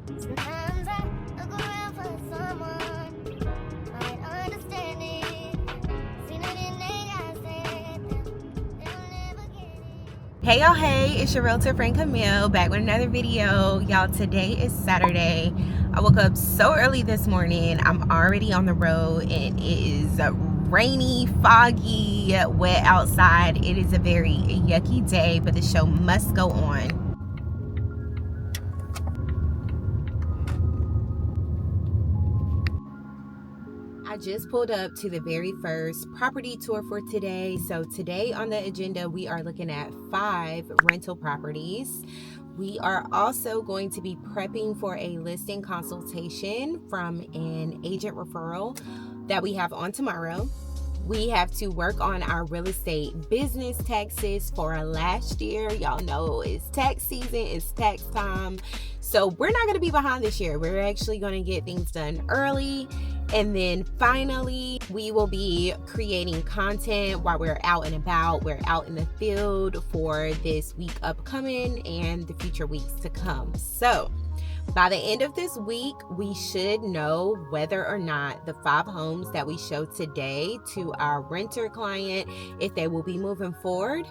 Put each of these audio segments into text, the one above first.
Sometimes I look around for someone might understand it. Seen it in their eyes, they'll never get it. Hey y'all, hey, it's your Realtor friend Camille back with another video. Y'all, today is Saturday. I woke up so early this morning. I'm already on the road and it is rainy, foggy, wet outside. It is a very yucky day, but the show must go on. I just pulled up to the very first property tour for today. So today on the agenda, we are looking at 5 rental properties. We are also going to be prepping for a listing consultation from an agent referral that we have on tomorrow. We have to work on our real estate business taxes for last year. Y'all know it's tax season, it's tax time. So we're not going to be behind this year. We're actually going to get things done early. And then finally, we will be creating content while we're out and about. We're out in the field for this week upcoming and the future weeks to come. So by the end of this week, we should know whether or not the 5 homes that we show today to our renter client, if they will be moving forward.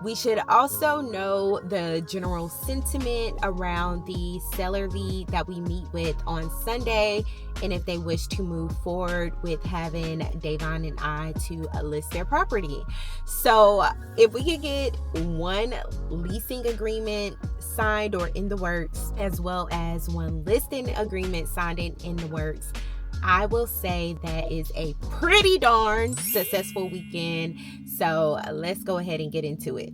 We should also know the general sentiment around the seller lead that we meet with on Sunday, and if they wish to move forward with having Davon and I to list their property. So if we could get one leasing agreement signed or in the works, as well as one listing agreement signed in the works, I will say that is a pretty darn successful weekend. So let's go ahead and get into it.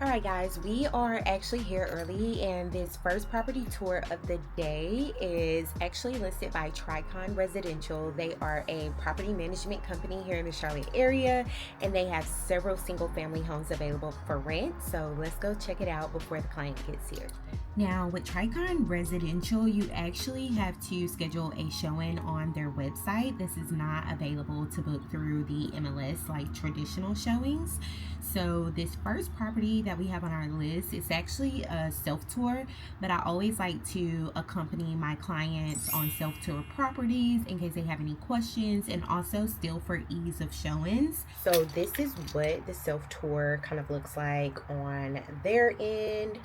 Alright guys, we are actually here early, and this first property tour of the day is actually listed by Tricon Residential. They are a property management company here in the Charlotte area, and they have several single family homes available for rent. So let's go check it out before the client gets here. Now with Tricon Residential, you actually have to schedule a showing on their website. This is not available to book through the MLS like traditional showings. So this first property that we have on our list is actually a self-tour, but I always like to accompany my clients on self-tour properties in case they have any questions, and also still for ease of showings. So this is what the self-tour kind of looks like on their end,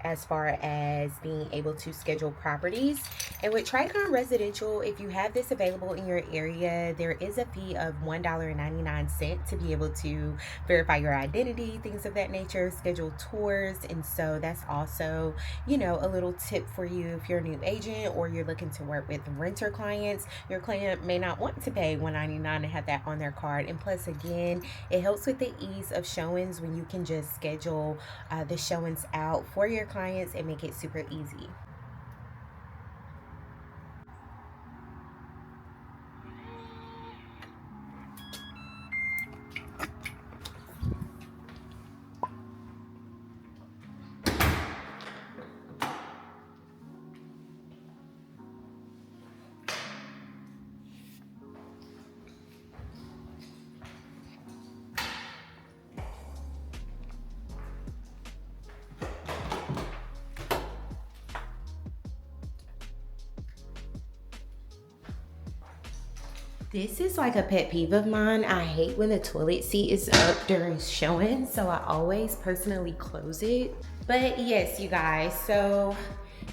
as far as being able to schedule properties. And with Tricon Residential, if you have this available in your area, there is a fee of $1.99 to be able to verify your identity, things of that nature, schedule tours. And so that's also, you know, a little tip for you if you're a new agent or you're looking to work with renter clients. Your client may not want to pay $1.99 and have that on their card. And plus, again, it helps with the ease of showings when you can just schedule the showings out for your clients and make it super easy. This is like a pet peeve of mine. I hate when the toilet seat is up during showing, so I always personally close it. But yes, you guys, so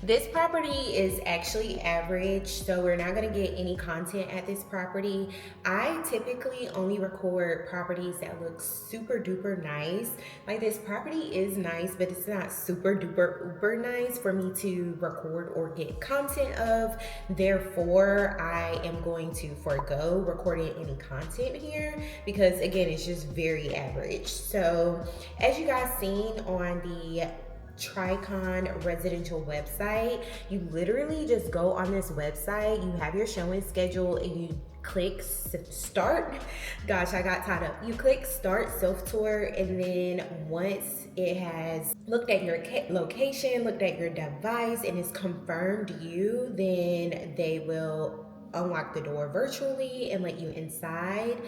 This property is actually average, so we're not going to get any content at this property. I typically only record properties that look super duper nice. Like, this property is nice, but it's not super duper uber nice for me to record or get content of. Therefore, I am going to forego recording any content here because, again, it's just very average. So as you guys seen on the Tricon residential website, you literally just go on this website, you have your showing schedule, and you click start. Gosh, I got tied up. You click start self tour, and then once it has looked at your location, looked at your device, and it's confirmed you, then they will unlock the door virtually and let you inside.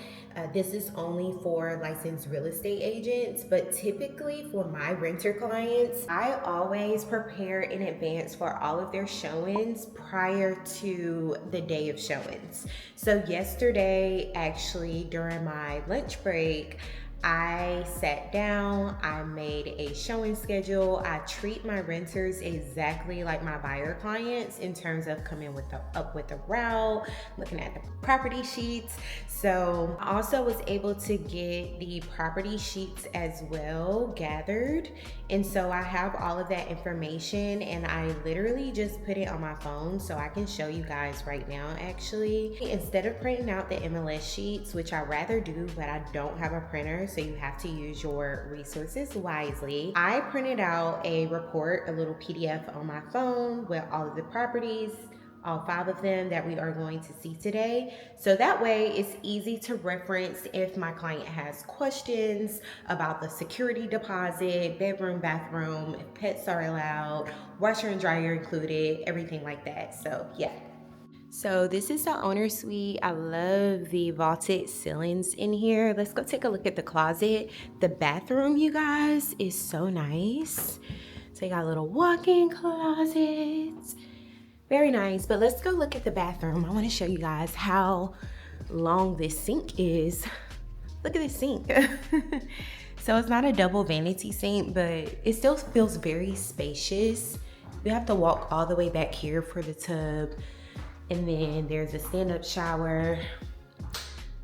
This is only for licensed real estate agents, but typically for my renter clients, I always prepare in advance for all of their showings prior to the day of showings. So yesterday, actually during my lunch break, I sat down, I made a showing schedule. I treat my renters exactly like my buyer clients in terms of coming up with a route, looking at the property sheets. So I also was able to get the property sheets as well gathered. And so I have all of that information, and I literally just put it on my phone so I can show you guys right now. Actually, instead of printing out the MLS sheets, which I rather do, but I don't have a printer, so you have to use your resources wisely, I printed out a report, a little PDF on my phone with all of the properties, all 5 of them that we are going to see today. So that way it's easy to reference if my client has questions about the security deposit, bedroom, bathroom, if pets are allowed, washer and dryer included, everything like that. So yeah. So this is the owner suite. I love the vaulted ceilings in here. Let's go take a look at the closet. The bathroom, you guys, is so nice. So you got little walk-in closets. Very nice, but let's go look at the bathroom. I want to show you guys how long this sink is. Look at this sink. So it's not a double vanity sink, but it still feels very spacious. You have to walk all the way back here for the tub. And then there's a stand-up shower,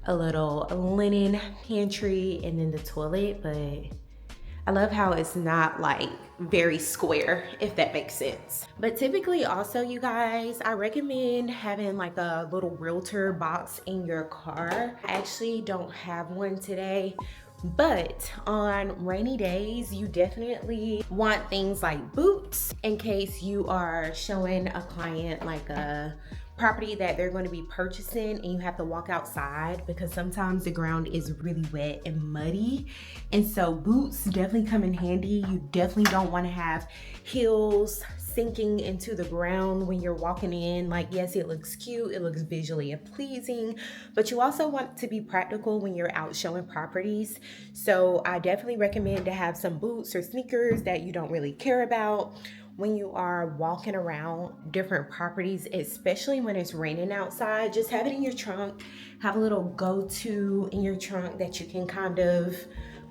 a little linen pantry, and then the toilet. But I love how it's not like very square, if that makes sense. But typically also, you guys, I recommend having like a little Realtor box in your car. I actually don't have one today, but on rainy days, you definitely want things like boots in case you are showing a client like a property that they're going to be purchasing and you have to walk outside because sometimes the ground is really wet and muddy, and so boots definitely come in handy. You definitely don't want to have heels sinking into the ground when you're walking in. Like, yes, it looks cute, it looks visually pleasing, but you also want to be practical when you're out showing properties. So I definitely recommend to have some boots or sneakers that you don't really care about when you are walking around different properties, especially when it's raining outside. Just have it in your trunk. Have a little go-to in your trunk that you can kind of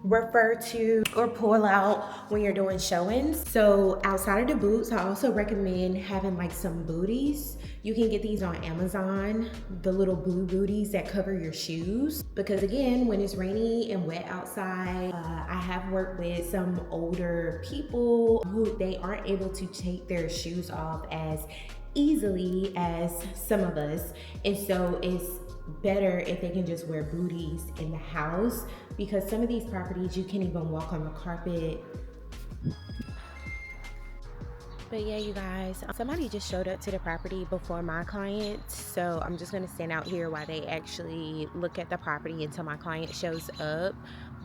refer to or pull out when you're doing showings. So outside of the boots, I also recommend having like some booties. You can get these on Amazon, the little blue booties that cover your shoes, because again, when it's rainy and wet outside, I have worked with some older people who they aren't able to take their shoes off as easily as some of us, and so it's better if they can just wear booties in the house, because some of these properties you can't even walk on the carpet. But yeah, you guys, somebody just showed up to the property before my client, so I'm just gonna stand out here while they actually look at the property until my client shows up.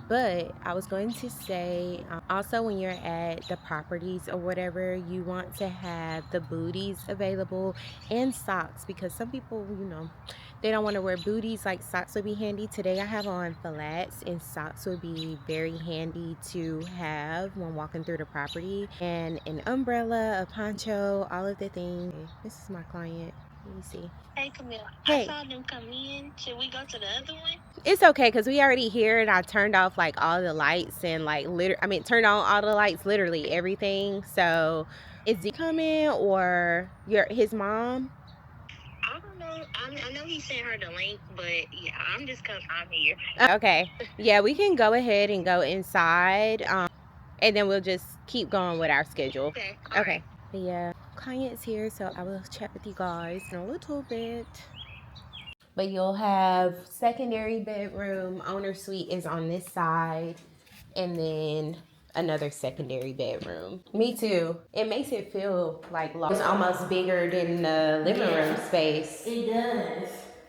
But I was going to say, also when you're at the properties or whatever, you want to have the booties available and socks, because some people, you know, they don't want to wear booties. Like, socks would be handy. Today I have on flats, and socks would be very handy to have when walking through the property. And an umbrella, a poncho, all of the things. This is my client. Let me see. Hey, Camille. Hey. I saw them come in. Should we go to the other one? It's okay, because we already here, and I turned off like all the lights and like turned on all the lights, literally everything. So Is he coming or his mom? I don't know. I know he sent her the link, but yeah, I'm here. Okay. Yeah, we can go ahead and go inside. And then we'll just keep going with our schedule. Okay. Okay. But yeah, client's here, so I will chat with you guys in a little bit. But you'll have secondary bedroom. Owner suite is on this side, and then another secondary bedroom. Me too. It makes it feel like it's almost bigger than the living room space. It does.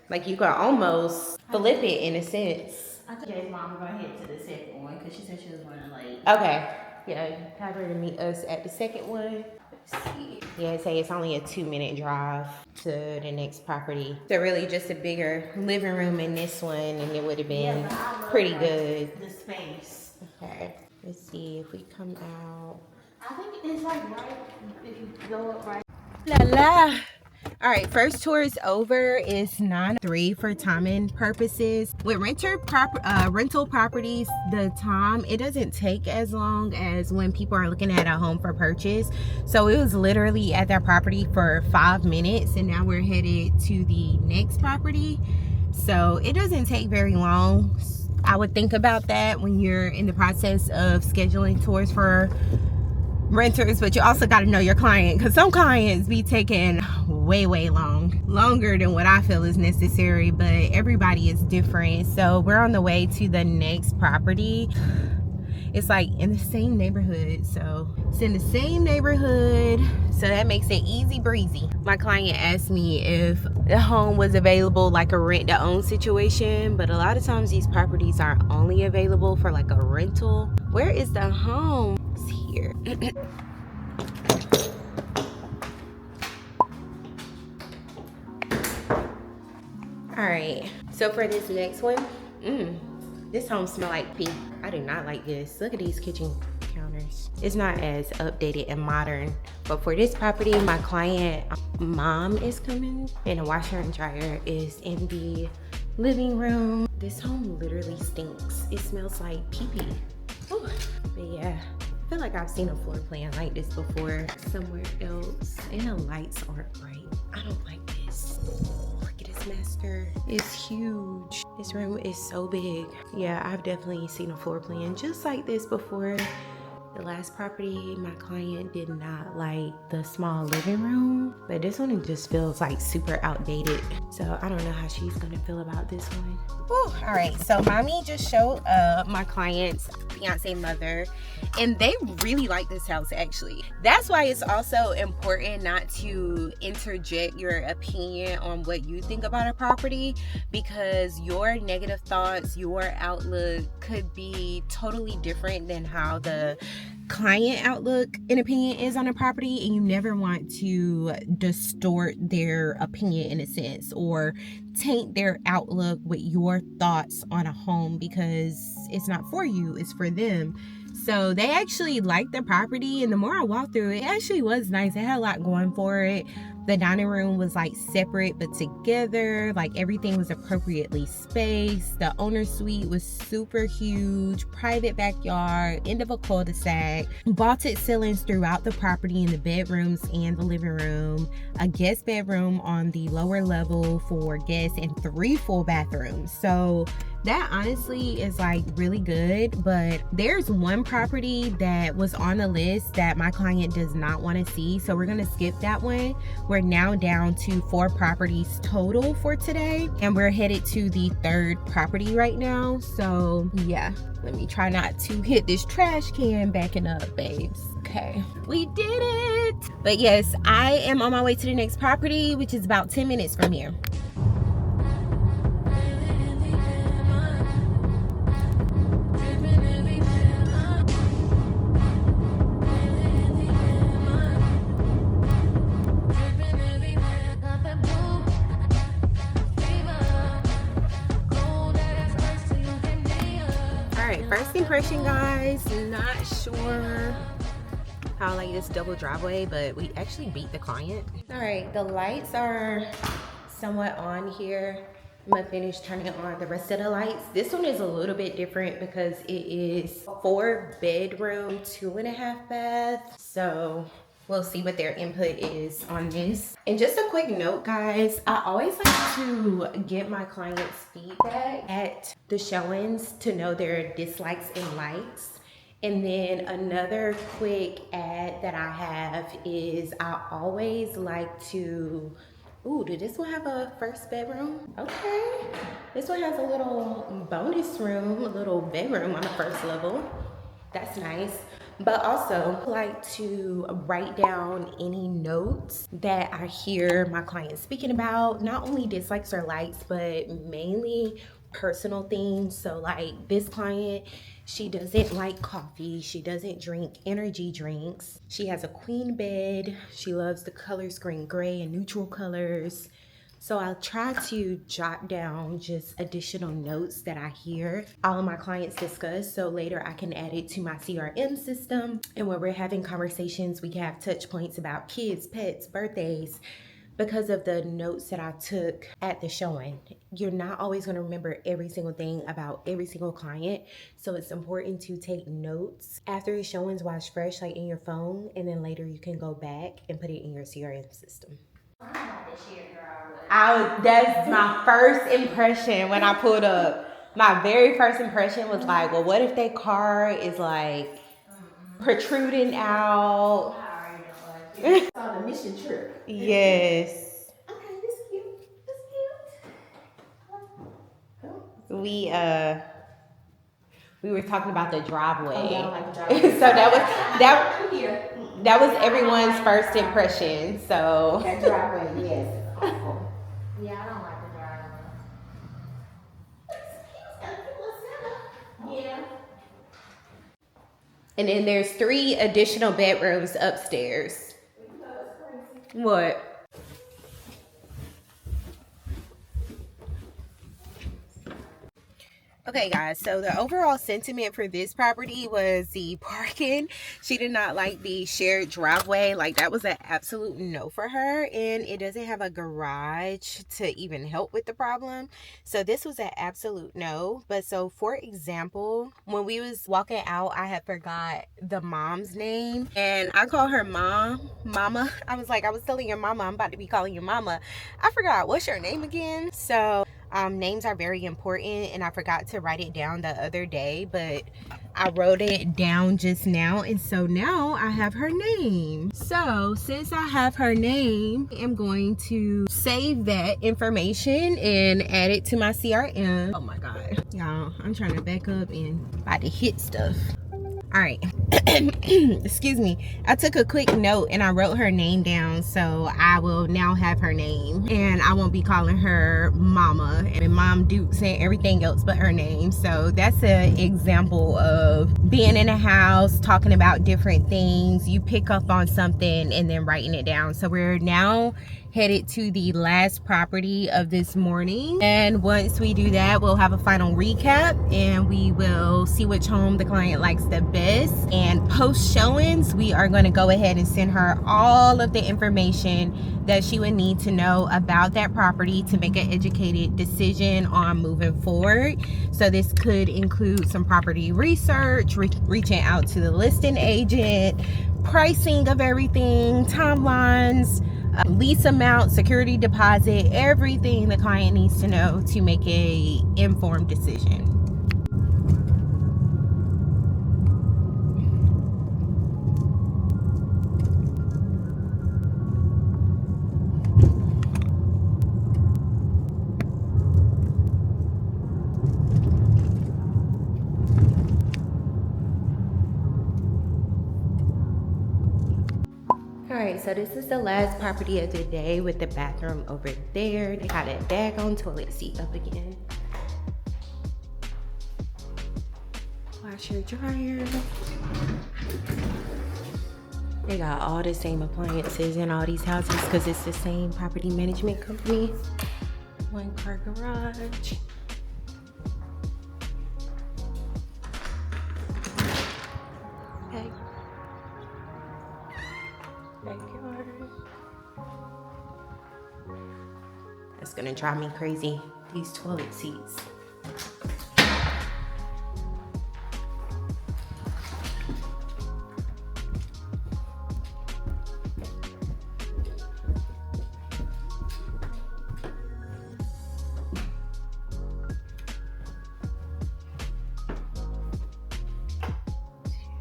Like you could almost flip it in a sense. I told Jay's mom to go ahead to the second one because she said she was running late. Okay. Yeah, have her to meet us at the second one. Let's see. Yeah, say it's only a 2-minute drive to the next property. So really just a bigger living room in this one, and it would have been pretty good. The space. Okay. Let's see if we come out. I think it's like right if you go up right. La la. All right, first tour is over. It's 9:03 for timing purposes. With rental properties, the time, it doesn't take as long as when people are looking at a home for purchase. So it was literally at that property for 5 minutes, and now we're headed to the next property. So it doesn't take very long. I would think about that when you're in the process of scheduling tours for renters, but you also got to know your client, because some clients be taking way longer than what I feel is necessary, but everybody is different. So we're on the way to the next property. It's like in the same neighborhood, so it's in the same neighborhood, so that makes it easy breezy. My client asked me if the home was available like a rent to own situation, but a lot of times these properties are only available for like a rental. Where is the home? It's here. All right, so for this next one, this home smell like pee. I do not like this. Look at these kitchen counters. It's not as updated and modern, but for this property, my client mom is coming, and a washer and dryer is in the living room. This home literally stinks. It smells like pee-pee. But yeah, I feel like I've seen a floor plan like this before somewhere else, and the lights aren't bright. I don't like this. Master is huge. This room is so big. Yeah, I've definitely seen a floor plan just like this before. The last property, my client did not like the small living room, but this one just feels like super outdated. So I don't know how she's gonna feel about this one. Whew. All right, so mommy just showed up, my client's fiance mother, and they really like this house actually. That's why it's also important not to interject your opinion on what you think about a property, because your negative thoughts, your outlook could be totally different than how the client outlook and opinion is on a property, and you never want to distort their opinion in a sense or taint their outlook with your thoughts on a home, because it's not for you, it's for them. So they actually liked the property, and the more I walked through it, it actually was nice. It had a lot going for it. The dining room was like separate but together, like everything was appropriately spaced. The owner suite was super huge, private backyard, end of a cul-de-sac, vaulted ceilings throughout the property in the bedrooms and the living room, a guest bedroom on the lower level for guests, and 3 full bathrooms. So that honestly is like really good. But there's one property that was on the list that my client does not want to see, so we're gonna skip that one. We're now down to 4 properties total for today, and we're headed to the 3rd property right now. So yeah, let me try not to hit this trash can backing up, babes. Okay, we did it. But yes, I am on my way to the next property, which is about 10 minutes from here. First impression, guys, not sure how I like this double driveway, but we actually beat the client. All right, the lights are somewhat on here. I'm gonna finish turning on the rest of the lights. This one is a little bit different because it is 4 bedroom, 2.5 bath. So we'll see what their input is on this. And just a quick note, guys, I always like to get my clients' feedback at the showings to know their dislikes and likes. And then another quick ad that I have is I always like to, ooh, did this one have a first bedroom? Okay. This one has a little bonus room, a little bedroom on the first level. That's nice. But also I like to write down any notes that I hear my clients speaking about, not only dislikes or likes, but mainly personal things. So like this client, she doesn't like coffee. She doesn't drink energy drinks. She has a queen bed. She loves the colors green, gray, and neutral colors. So I'll try to jot down just additional notes that I hear all of my clients discuss, so later I can add it to my CRM system. And when we're having conversations, we can have touch points about kids, pets, birthdays, because of the notes that I took at the showing. You're not always going to remember every single thing about every single client. So it's important to take notes after the showings while it's fresh, like in your phone, and then later you can go back and put it in your CRM system. That's my first impression when I pulled up. My very first impression was like, well, what if their car is like protruding out? It's on a mission trip. Yes. Okay, this is cute. This is cute. We were talking about the driveway. Oh, yeah, I don't like the driveway. So that was everyone's first impression. So that driveway, yes. Awful. Yeah, I don't like the driveway. Yeah. And then there's 3 additional bedrooms upstairs. What? Okay guys, so the overall sentiment for this property was the parking. She did not like the shared driveway. Like that was an absolute no for her, and it doesn't have a garage to even help with the problem. So this was an absolute no. But so for example, when we was walking out, I had forgot the mom's name and I call her mama. I was telling your mama I'm about to be calling your mama. I forgot, what's your name again? So names are very important, and I forgot to write it down the other day, but I wrote it down just now, and so now I have her name. So since I have her name, I'm going to save that information and add it to my CRM. Oh my god, y'all, I'm trying to back up and about to hit stuff. All right. Excuse me. I took a quick note and I wrote her name down, so I will now have her name and I won't be calling her mama and mom dukes and everything else but her name. So that's an example of being in a house talking about different things. You pick up on something and then writing it down. So we're now headed to the last property of this morning, and once we do that, we'll have a final recap and we will see which home the client likes the best. And post showings, we are going to go ahead and send her all of the information that she would need to know about that property to make an educated decision on moving forward. So this could include some property research, reaching out to the listing agent, pricing of everything, timelines, lease amount, security deposit, everything the client needs to know to make a informed decision. Alright, so this is the last property of the day with the bathroom over there. They got a daggone toilet seat up again. Washer, dryer. They got all the same appliances in all these houses because it's the same property management company. 1-car garage. Okay. Backyard. That's gonna drive me crazy, these toilet seats.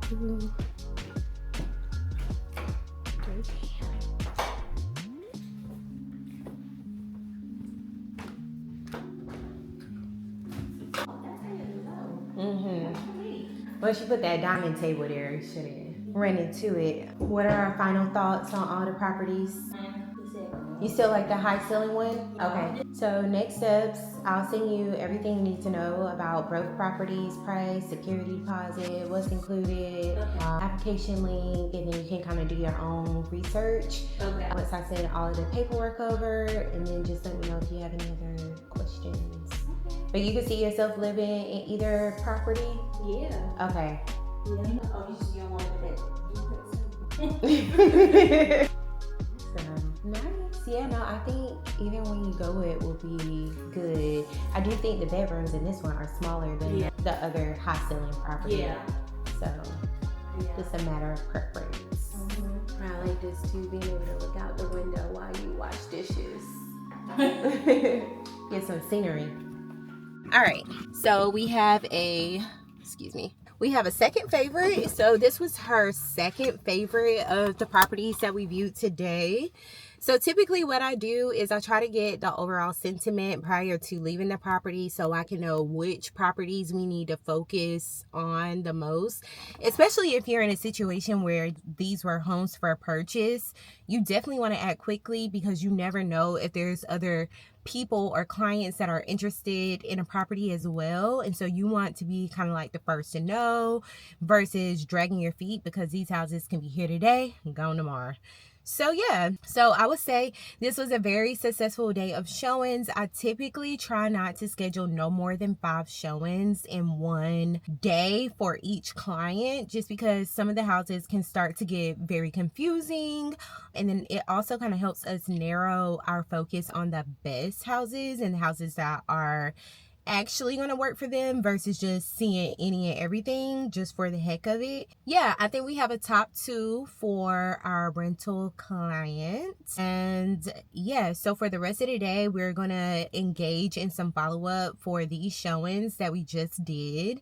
2, 3. Well, she put that diamond table there. You should have ran into it. What are our final thoughts on all the properties? You still like the high ceiling one? Okay. So next steps, I'll send you everything you need to know about both properties, price, security deposit, what's included, application link, and then you can kind of do your own research. Okay. Once I send all of the paperwork over, and then just let me know if you have any other questions. But you can see yourself living in either property? Yeah. Okay. Yeah. Oh, you just don't want that. So, nice. Yeah, no, I think either one you go with will be good. I do think the bedrooms in this one are smaller than the other high ceiling property. Yeah. So, it's a matter of preference. Mm-hmm. I like this too, being able to look out the window while you wash dishes. Get some scenery. All right, so we have a second favorite. So this was her second favorite of the properties that we viewed today. So typically what I do is I try to get the overall sentiment prior to leaving the property so I can know which properties we need to focus on the most. Especially if you're in a situation where these were homes for purchase, you definitely want to act quickly because you never know if there's other people or clients that are interested in a property as well. And so you want to be kind of like the first to know versus dragging your feet because these houses can be here today and gone tomorrow. So yeah, so I would say this was a very successful day of showings. I typically try not to schedule no more than 5 showings in one day for each client, just because some of the houses can start to get very confusing. And then it also kind of helps us narrow our focus on the best houses and houses that are actually going to work for them versus just seeing any and everything just for the heck of it. Yeah, I think we have a top 2 for our rental clients. And yeah, so for the rest of the day, we're going to engage in some follow-up for these showings that we just did.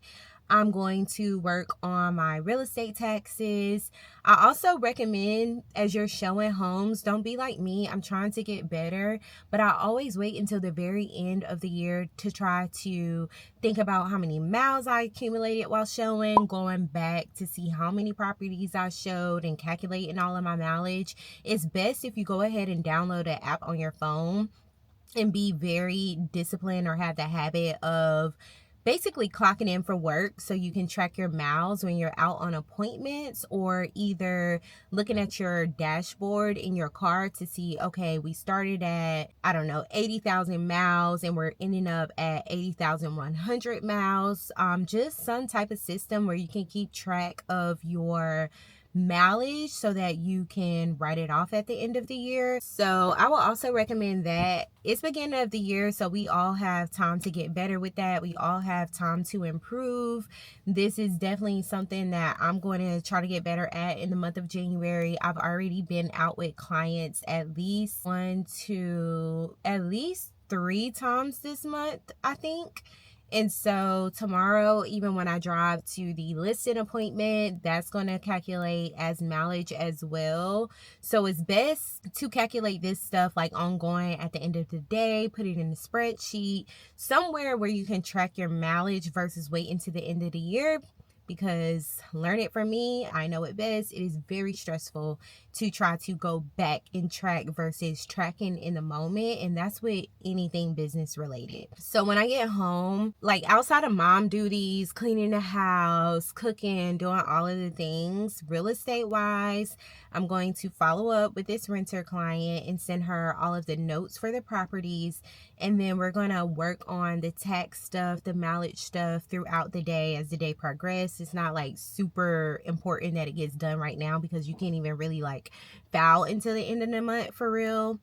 I'm going to work on my real estate taxes. I also recommend, as you're showing homes, don't be like me. I'm trying to get better, but I always wait until the very end of the year to try to think about how many miles I accumulated while showing, going back to see how many properties I showed and calculating all of my mileage. It's best if you go ahead and download an app on your phone and be very disciplined or have the habit of basically clocking in for work so you can track your miles when you're out on appointments, or either looking at your dashboard in your car to see, okay, we started at, 80,000 miles and we're ending up at 80,100 miles. Just some type of system where you can keep track of your mileage so that you can write it off at the end of the year. So I will also recommend that. It's beginning of the year, so we all have time to get better with that. We all have time to improve. This is definitely something that I'm going to try to get better at in the month of January. I've already been out with clients at least 3 times this month, I think. And so tomorrow, even when I drive to the listing appointment, that's going to calculate as mileage as well. So it's best to calculate this stuff like ongoing at the end of the day, put it in a spreadsheet, somewhere where you can track your mileage versus wait until the end of the year. Because learn it from me, I know it best. It is very stressful to try to go back and track versus tracking in the moment. And that's with anything business related. So when I get home, like outside of mom duties, cleaning the house, cooking, doing all of the things, real estate wise, I'm going to follow up with this renter client and send her all of the notes for the properties. And then we're going to work on the tax stuff, the mileage stuff throughout the day as the day progresses. It's not like super important that it gets done right now because you can't even really like file until the end of the month for real.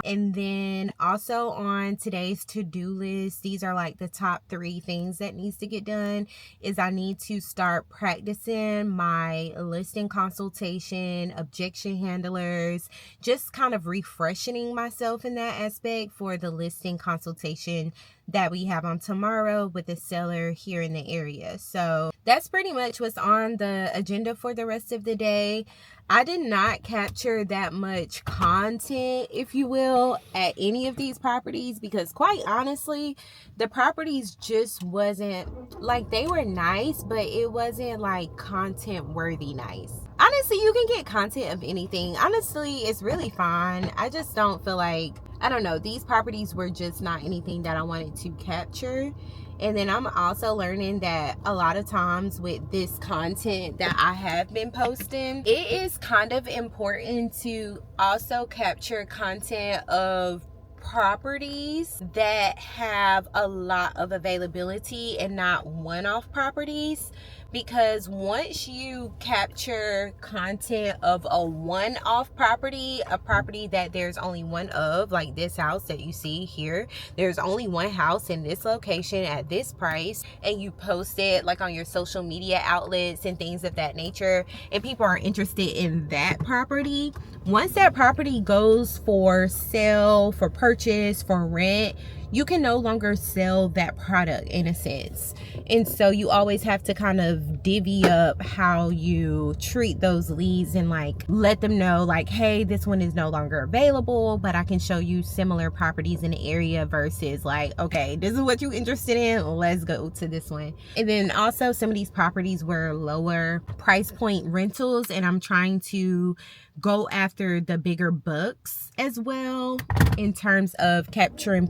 And then also on today's to-do list, these are like the top 3 things that needs to get done, is I need to start practicing my listing consultation, objection handlers, just kind of refreshing myself in that aspect for the listing consultation that we have on tomorrow with the seller here in the area. So that's pretty much what's on the agenda for the rest of the day. I did not capture that much content, if you will, at any of these properties because quite honestly, the properties just wasn't like, they were nice, but it wasn't like content worthy nice. Honestly, you can get content of anything. Honestly, it's really fine. I just don't feel like, I don't know, these properties were just not anything that I wanted to capture. And then I'm also learning that a lot of times with this content that I have been posting, it is kind of important to also capture content of properties that have a lot of availability and not one-off properties, because once you capture content of a one-off property, a property that there's only one of, like this house that you see here, there's only one house in this location at this price, and you post it like on your social media outlets and things of that nature, and people are interested in that property, once that property goes for sale, for purchase, for rent, you can no longer sell that product in a sense. And so you always have to kind of divvy up how you treat those leads and like let them know like, hey, this one is no longer available, but I can show you similar properties in the area versus like, okay, this is what you're interested in, let's go to this one. And then also some of these properties were lower price point rentals, and I'm trying to go after the bigger bucks as well in terms of capturing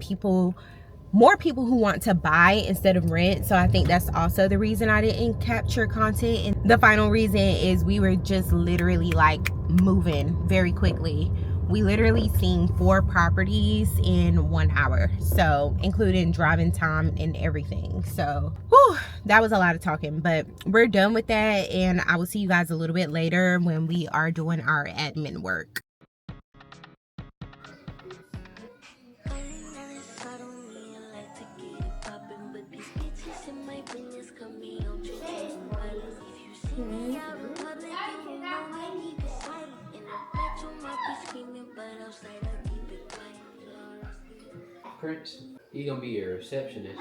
more people who want to buy instead of rent. So I think that's also the reason I didn't capture content. And the final reason is we were just literally like moving very quickly. We literally seen 4 properties in 1 hour, so including driving time and everything. So whew, that was a lot of talking, but we're done with that, and I will see you guys a little bit later when we are doing our admin work. Prince, he's gonna be your receptionist.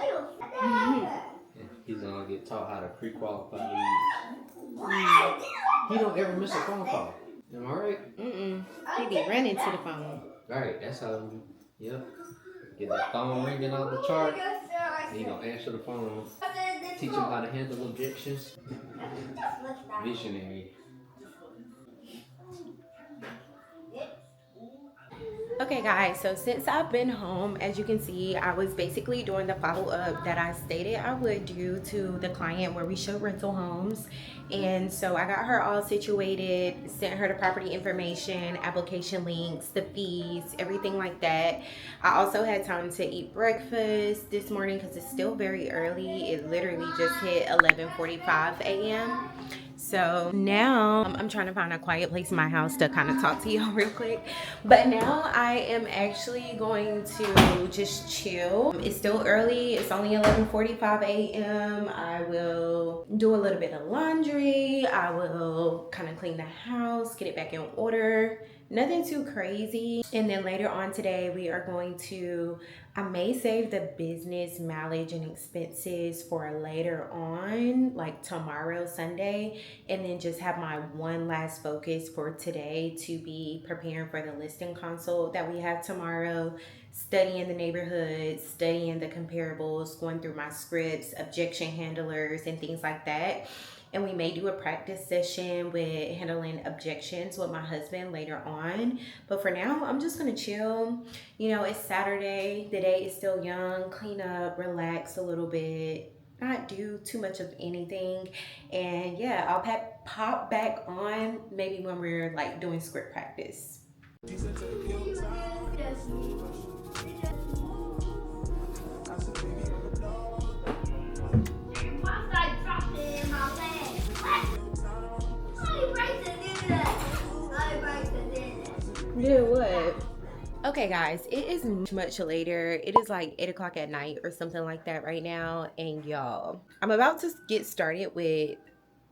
He's gonna get taught how to pre-qualify leads. He don't ever miss a phone call. Am I right? He be running to the phone. Right, that's how. Yep. Get that phone ringing off the chart. And he gonna answer the phone. Teach him how to handle objections. Visionary. Okay guys, so since I've been home, as you can see, I was basically doing the follow-up that I stated I would do to the client where we show rental homes. And so I got her all situated, sent her the property information, application links, the fees, everything like that. I also had time to eat breakfast this morning because it's still very early. It literally just hit 11:45 a.m. So now I'm trying to find a quiet place in my house to kind of talk to y'all real quick. But now I am actually going to just chill. It's still early. It's only 11:45 a.m. I will do a little bit of laundry. I will kind of clean the house, get it back in order. Nothing too crazy. And then later on today, we are going to, I may save the business mileage and expenses for later on, like tomorrow, Sunday, and then just have my one last focus for today to be preparing for the listing consult that we have tomorrow, studying the neighborhood, studying the comparables, going through my scripts, objection handlers, and things like that. And we may do a practice session with handling objections with my husband later on. But for now, I'm just gonna chill. You know, it's Saturday, the day is still young, clean up, relax a little bit, not do too much of anything. And yeah, I'll pop back on maybe when we're like doing script practice. Do what? Okay guys, it is much later. It is like 8 o'clock at night or something like that right now. And y'all, I'm about to get started with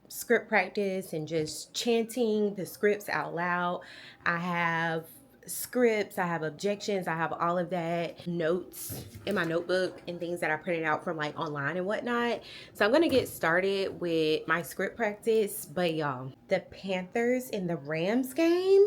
script practice and just chanting the scripts out loud. I have scripts, I have objections, I have all of that, notes in my notebook and things that I printed out from like online and whatnot. So I'm gonna get started with my script practice. But y'all, the Panthers in the Rams game,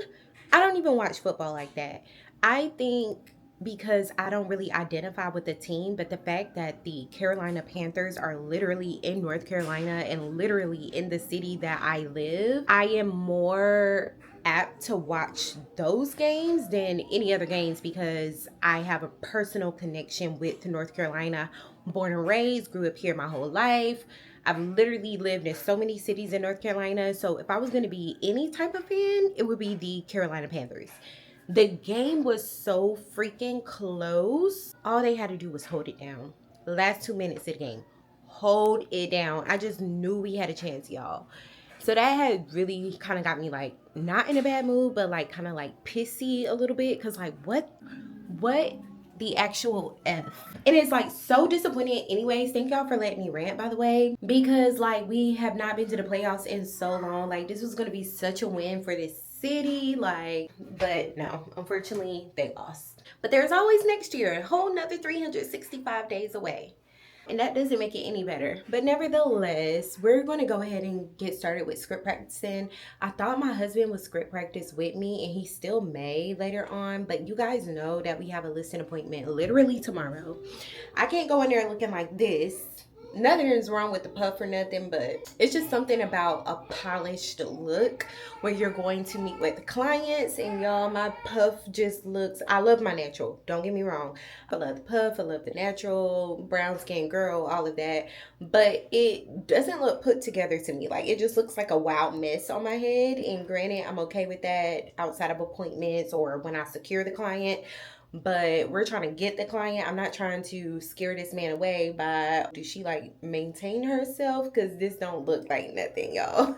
I don't even watch football like that. I think because I don't really identify with the team, but the fact that the Carolina Panthers are literally in North Carolina and literally in the city that I live, I am more apt to watch those games than any other games because I have a personal connection with North Carolina. Born and raised, grew up here my whole life. I've literally lived in so many cities in North Carolina. So if I was going to be any type of fan, it would be the Carolina Panthers. The game was so freaking close. All they had to do was hold it down. The last 2 minutes of the game, hold it down. I just knew we had a chance, y'all. So that had really kind of got me like not in a bad mood, but like kind of like pissy a little bit. Cause like what the actual F? And it's like so disappointing anyways. Thank y'all for letting me rant, by the way, because like we have not been to the playoffs in so long. Like this was going to be such a win for this city, like, but no, unfortunately they lost. But there's always next year, a whole nother 365 days away. And that doesn't make it any better. But nevertheless, we're going to go ahead and get started with script practicing. I thought my husband would script practice with me, and he still may later on. But you guys know that we have a listing appointment literally tomorrow. I can't go in there looking like this. Nothing is wrong with the puff or nothing, but it's just something about a polished look where you're going to meet with clients. And y'all, my puff just looks, I love my natural, don't get me wrong. I love the puff, I love the natural, brown skin girl, all of that, but it doesn't look put together to me. Like it just looks like a wild mess on my head. And granted, I'm okay with that outside of appointments or when I secure the client, but we're trying to get the client. I'm not trying to scare this man away by, do she like maintain herself? Because this don't look like nothing, y'all.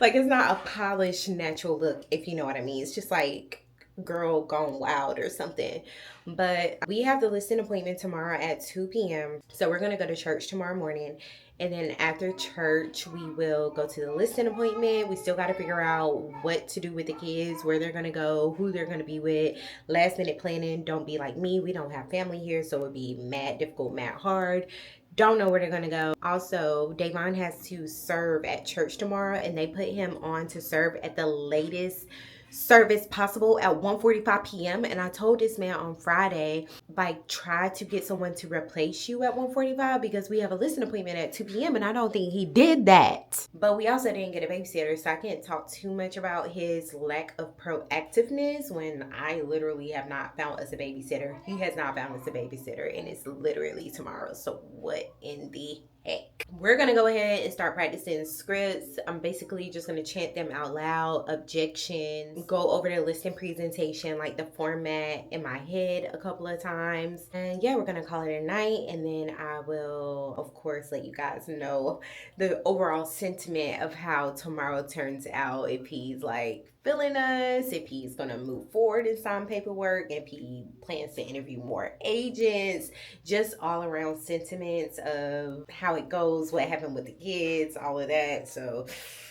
Like it's not a polished natural look, if you know what I mean. It's just like girl gone wild or something. But we have the listing appointment tomorrow at 2 p.m. So we're going to go to church tomorrow morning. And then after church, we will go to the listing appointment. We still got to figure out what to do with the kids, where they're going to go, who they're going to be with. Last minute planning. Don't be like me. We don't have family here, so it would be mad difficult, mad hard. Don't know where they're going to go. Also, Davon has to serve at church tomorrow, and they put him on to serve at the latest service possible at 1:45 p.m. And I told this man on Friday, like, try to get someone to replace you at 1:45 because we have a listing appointment at 2 p.m. and I don't think he did that. But we also didn't get a babysitter, so I can't talk too much about his lack of proactiveness when I literally have not found us a babysitter. He has not found us a babysitter, and it's literally tomorrow. So what in the heck? We're gonna go ahead and start practicing scripts. I'm basically just gonna chant them out loud, objections, go over the listing presentation, like the format in my head a couple of times. And yeah, we're gonna call it a night, and then I will of course let you guys know the overall sentiment of how tomorrow turns out, if he's like feeling us, if he's gonna move forward and sign paperwork, if he plans to interview more agents, just all around sentiments of how it goes, what happened with the kids, all of that. So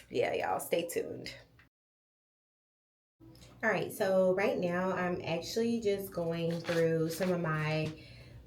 yeah, y'all stay tuned. All right, so right now I'm actually just going through some of my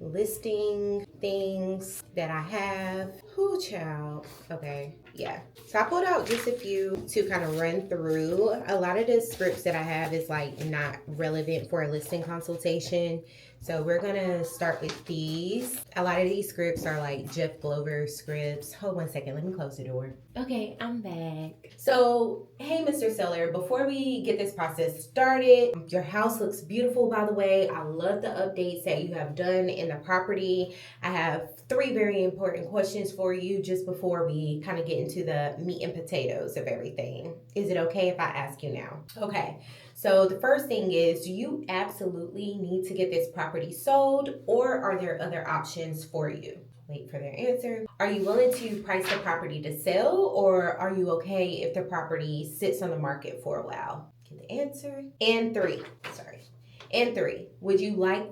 listing things that I have. Who child? Okay, yeah. So I pulled out just a few to kind of run through. A lot of the scripts that I have is like not relevant for a listing consultation. So we're gonna start with these. A lot of these scripts are like Jeff Glover scripts. Hold 1 second, let me close the door. Okay, I'm back. So, hey, Mr. Seller, before we get this process started, your house looks beautiful, by the way. I love the updates that you have done in the property. I have 3 very important questions for you just before we kind of get into the meat and potatoes of everything. Is it okay if I ask you now? Okay. So the first thing is, do you absolutely need to get this property sold, or are there other options for you? Wait for their answer. Are you willing to price the property to sell, or are you okay if the property sits on the market for a while? Get the answer. And 3, would you like,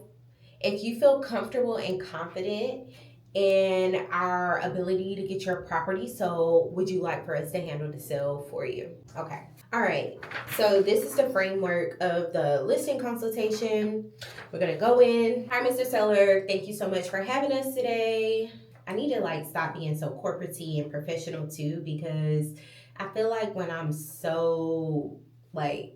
if you feel comfortable and confident and our ability to get your property. So would you like for us to handle the sale for you? Okay. All right. So this is the framework of the listing consultation. We're going to go in. Hi, Mr. Seller. Thank you so much for having us today. I need to like stop being so corporate-y and professional too, because I feel like when I'm so like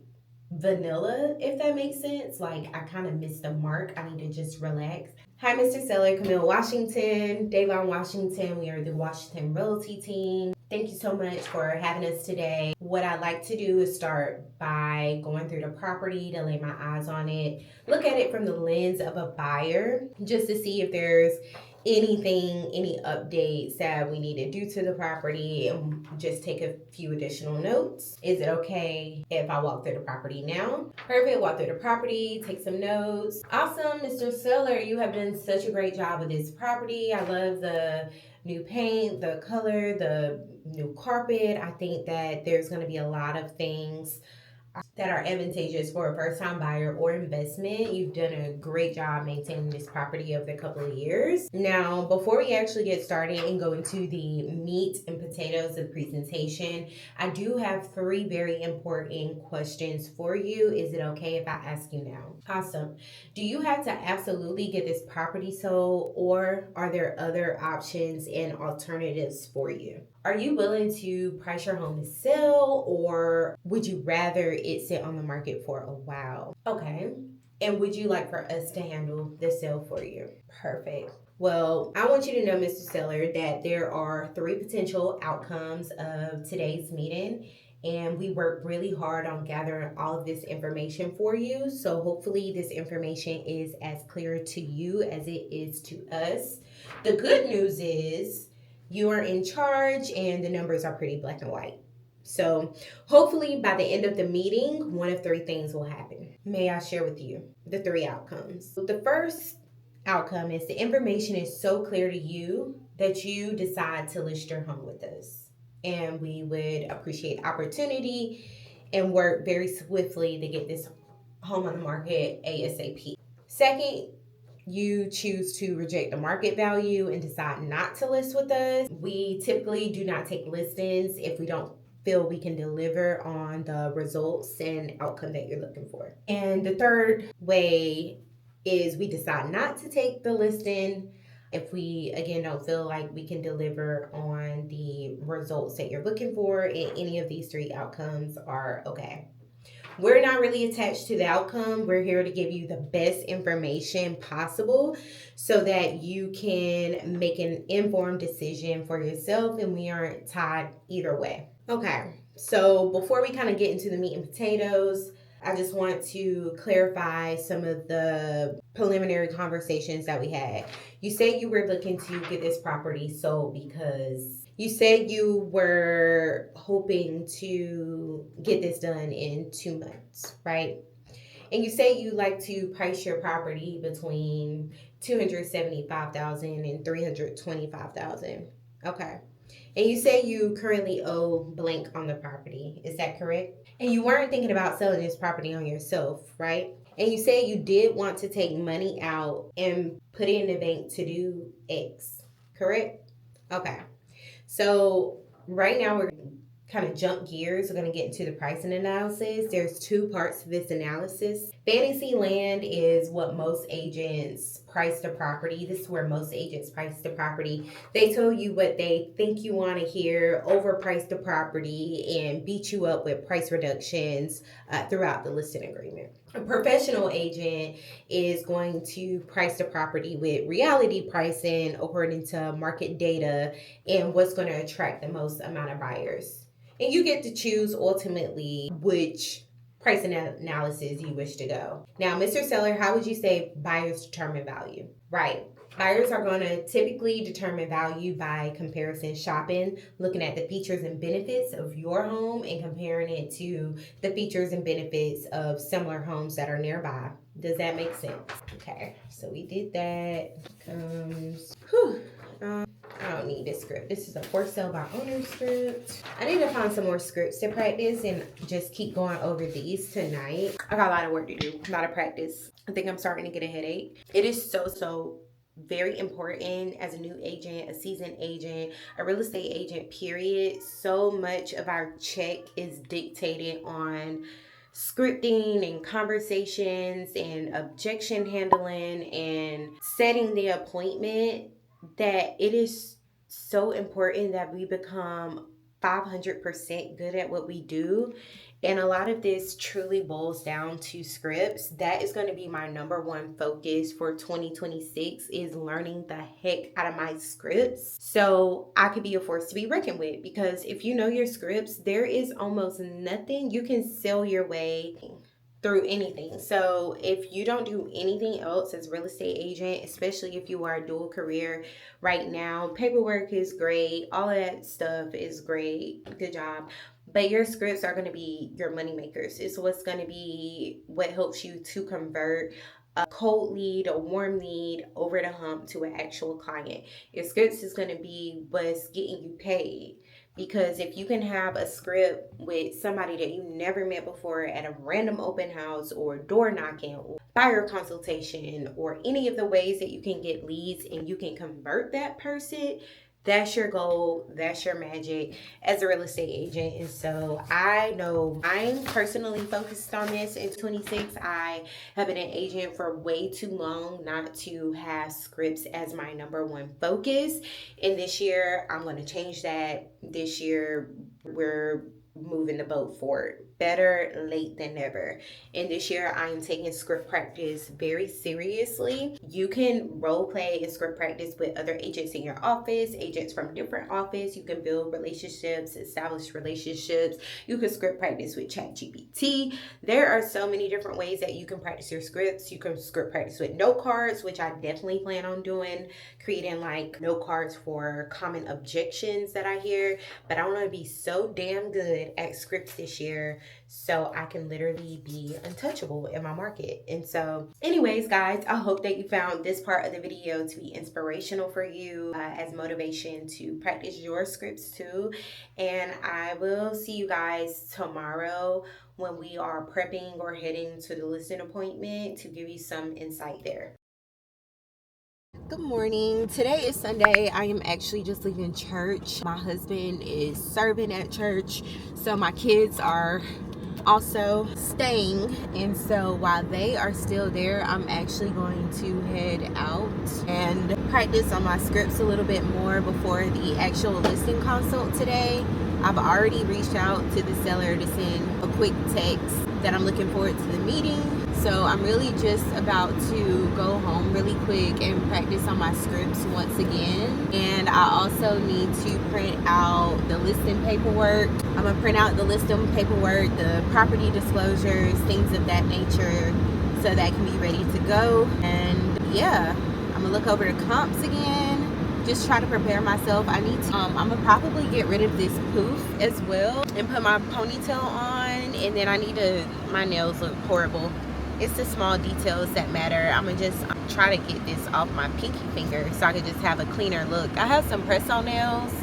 vanilla, if that makes sense, like I kind of miss the mark. I need to just relax. Hi, Mr. Seller, Camille Washington, Davon Washington. We are the Washington Realty team. Thank you so much for having us today. What I like to do is start by going through the property to lay my eyes on it, look at it from the lens of a buyer, just to see if there's any updates that we need to do to the property, and just take a few additional notes. Is it okay if I walk through the property now? Perfect. Walk through the property, take some notes. Awesome, Mr. Seller, you have done such a great job with this property. I love the new paint, the color, the new carpet. I think that there's going to be a lot of things that are advantageous for a first-time buyer or investment. You've done a great job maintaining this property over a couple of years. Now, before we actually get started and go into the meat and potatoes of the presentation, I do have 3 very important questions for you. Is it okay if I ask you now? Awesome. Do you have to absolutely get this property sold, or are there other options and alternatives for you? Are you willing to price your home to sell, or would you rather it sit on the market for a while? Okay. And would you like for us to handle the sale for you? Perfect. Well, I want you to know, Mr. Seller, that there are 3 potential outcomes of today's meeting, and we worked really hard on gathering all of this information for you. So hopefully this information is as clear to you as it is to us. The good news is you are in charge and the numbers are pretty black and white. So hopefully by the end of the meeting, one of 3 things will happen. May I share with you the 3 outcomes? The first outcome is the information is so clear to you that you decide to list your home with us. And we would appreciate opportunity and work very swiftly to get this home on the market ASAP. Second, you choose to reject the market value and decide not to list with us. We typically do not take listings if we don't feel we can deliver on the results and outcome that you're looking for. And the third way is we decide not to take the listing if we again don't feel like we can deliver on the results that you're looking for, and any of these 3 outcomes are okay. We're not really attached to the outcome. We're here to give you the best information possible so that you can make an informed decision for yourself, and we aren't tied either way. Okay, so before we kind of get into the meat and potatoes, I just want to clarify some of the preliminary conversations that we had. You said you were looking to get this property sold because you said you were hoping to get this done in 2 months, right? And you say you like to price your property between $275,000 and $325,000. Okay. And you say you currently owe blank on the property. Is that correct? And you weren't thinking about selling this property on yourself, right? And you said you did want to take money out and put it in the bank to do X, correct? Okay. So right now we're kind of jump gears. We're going to get into the pricing analysis. There's 2 parts to this analysis. Fantasy land is what most agents price the property. This is where most agents price the property. They tell you what they think you want to hear, overprice the property, and beat you up with price reductions throughout the listing agreement. A professional agent is going to price the property with reality pricing according to market data and what's going to attract the most amount of buyers. And you get to choose ultimately which price analysis you wish to go. Now, Mr. Seller, how would you say buyers determine value? Right. Buyers are going to typically determine value by comparison shopping, looking at the features and benefits of your home and comparing it to the features and benefits of similar homes that are nearby. Does that make sense? Okay, so we did that. I don't need this script. This is a for sale by owner script. I need to find some more scripts to practice and just keep going over these tonight. I got a lot of work to do, a lot of practice. I think I'm starting to get a headache. It is so very important as a new agent, a seasoned agent, a real estate agent, period. So much of our check is dictated on scripting and conversations and objection handling and setting the appointment, that it is so important that we become 500% good at what we do. And a lot of this truly boils down to scripts. That is going to be my number one focus for 2026, is learning the heck out of my scripts so I could be a force to be reckoned with. Because if you know your scripts, there is almost nothing you can sell your way through anything. So if you don't do anything else as a real estate agent, especially if you are a dual career right now, paperwork is great, all of that stuff is great, good job, but your scripts are going to be your money makers. It's what's going to be what helps you to convert a cold lead, a warm lead over the hump to an actual client. Your scripts is going to be what's getting you paid. Because if you can have a script with somebody that you never met before at a random open house or door knocking or buyer consultation or any of the ways that you can get leads and you can convert that person, that's your goal, that's your magic as a real estate agent. And so I know I'm personally focused on this in 26. I have been an agent for way too long not to have scripts as my number one focus. And this year, I'm going to change that. This year, we're moving the boat forward. Better late than never. And this year, I am taking script practice very seriously. You can role play and script practice with other agents in your office, agents from different office. You can build relationships, establish relationships. You can script practice with ChatGPT. There are so many different ways that you can practice your scripts. You can script practice with note cards, which I definitely plan on doing, creating like note cards for common objections that I hear. But I want to be so damn good at scripts this year so I can literally be untouchable in my market. And so anyways, guys, I hope that you found this part of the video to be inspirational for you as motivation to practice your scripts too. And I will see you guys tomorrow when we are prepping or heading to the listing appointment to give you some insight there. Good morning. Today is Sunday. I am actually just leaving church. My husband is serving at church, so my kids are also staying. And so while they are still there, I'm actually going to head out and practice on my scripts a little bit more before the actual listing consult today. I've already reached out to the seller to send a quick text that I'm looking forward to the meeting. So I'm really just about to go home really quick and practice on my scripts once again. And I also need to print out the listing paperwork. I'm gonna print out the listing paperwork, the property disclosures, things of that nature, so that can be ready to go. And yeah, I'm gonna look over the comps again. Just try to prepare myself. I need to, I'm gonna probably get rid of this poof as well and put my ponytail on. And then I need to, my nails look horrible. It's the small details that matter. I'm gonna just try to get this off my pinky finger so I can just have a cleaner look. I have some press-on nails,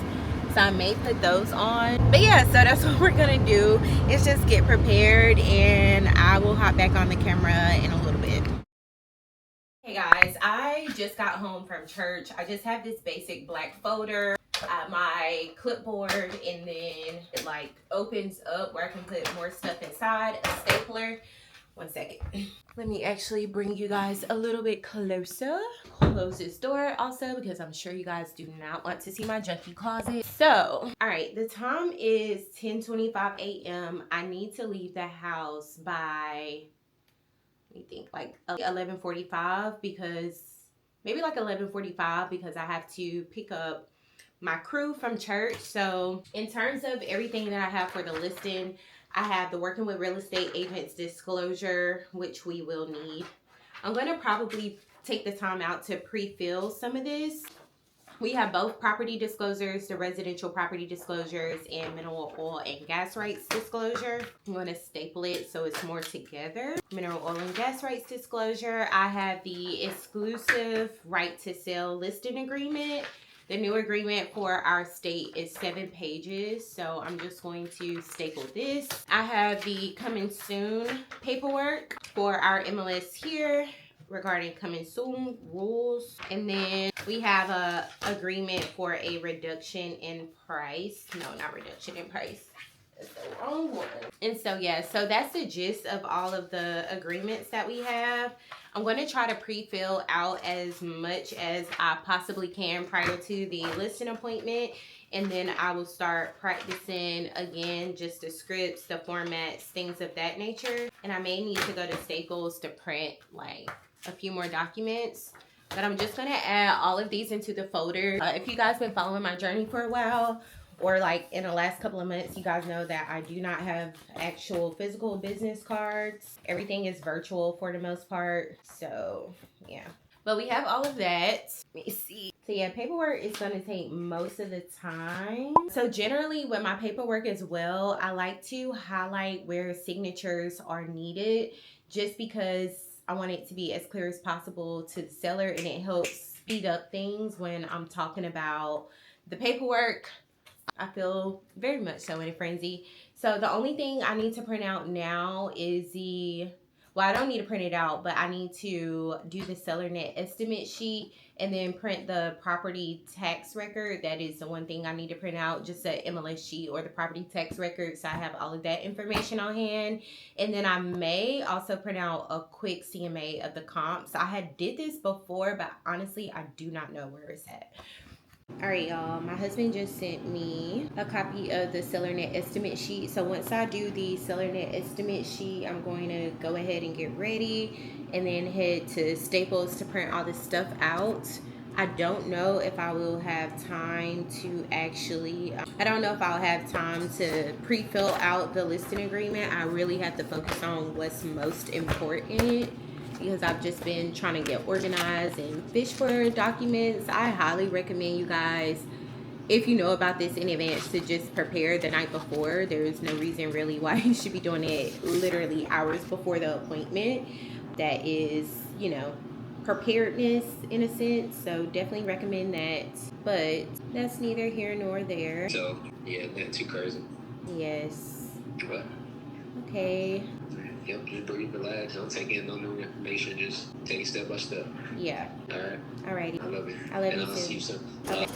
so I may put those on. But yeah, so that's what we're gonna do, is just get prepared, and I will hop back on the camera in a little bit. Hey guys, I just got home from church. I just have this basic black folder, my clipboard, and then it like opens up where I can put more stuff inside, a stapler. One second. Let me actually bring you guys a little bit closer. Close this door also because I'm sure you guys do not want to see my junkie closet. So, all right, the time is 10:25 a.m. I need to leave the house by, let me think, like 11:45, because maybe like 11:45, because I have to pick up my crew from church. So in terms of everything that I have for the listing, I have the working with real estate agents disclosure, which we will need. I'm going to probably take the time out to pre-fill some of this. We have both property disclosures, the residential property disclosures, and mineral oil and gas rights disclosure. I'm going to staple it so it's more together. Mineral oil and gas rights disclosure. I have the exclusive right to sell listing agreement. The new agreement for our state is 7 pages, so I'm just going to staple this. I have the coming soon paperwork for our MLS here, regarding coming soon rules. And then we have a agreement for a reduction in price. No, not reduction in price. That's the wrong one. And so, yeah, so that's the gist of all of the agreements that we have. I'm going to try to pre-fill out as much as I possibly can prior to the listing appointment. And then I will start practicing again, just the scripts, the formats, things of that nature. And I may need to go to Staples to print like a few more documents. But I'm just going to add all of these into the folder. If you guys been following my journey for a while, or like in the last couple of months, you guys know that I do not have actual physical business cards. Everything is virtual for the most part. So yeah, but we have all of that. Let me see. So yeah, paperwork is going to take most of the time. So generally with my paperwork as well, I like to highlight where signatures are needed, just because I want it to be as clear as possible to the seller, and it helps speed up things when I'm talking about the paperwork. I feel very much so in a frenzy. So the only thing I need to print out now is well, I don't need to print it out, but I need to do the seller net estimate sheet and then print the property tax record. That is the one thing I need to print out, just the MLS sheet or the property tax record, so I have all of that information on hand. And then I may also print out a quick CMA of the comps. I had did this before, but honestly, I do not know where it's at. All right, y'all, my husband just sent me a copy of the seller net estimate sheet. So once I do the seller net estimate sheet, I'm going to go ahead and get ready and then head to Staples to print all this stuff out. I don't know if I will have time to actually, I don't know if I'll have time to pre-fill out the listing agreement. I really have to focus on what's most important, because I've just been trying to get organized and fish for documents. I highly recommend you guys, if you know about this in advance, to just prepare the night before. There's no reason really why you should be doing it literally hours before the appointment. That is, you know, preparedness in a sense. So definitely recommend that. But that's neither here nor there. So, yeah, not too crazy. Yes. What? Okay. Yep, just breathe, relax. Don't take in no new information. Just take it step by step. Yeah. All right. Alrighty. I love you. I love and you I'll too. see you soon. Okay.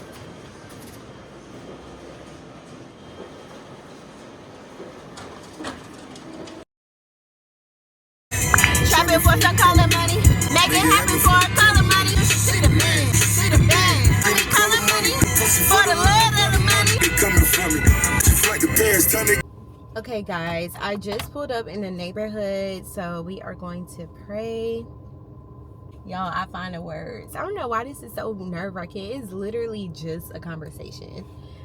Trapping for some color money, make it happen for a color money. See the man, see the bag, see color money, for the love of the money. Be coming from me, just like the past time. Okay, guys, I just pulled up in the neighborhood, so we are going to pray. Y'all, I find the words. I don't know why this is so nerve-wracking. It's literally just a conversation.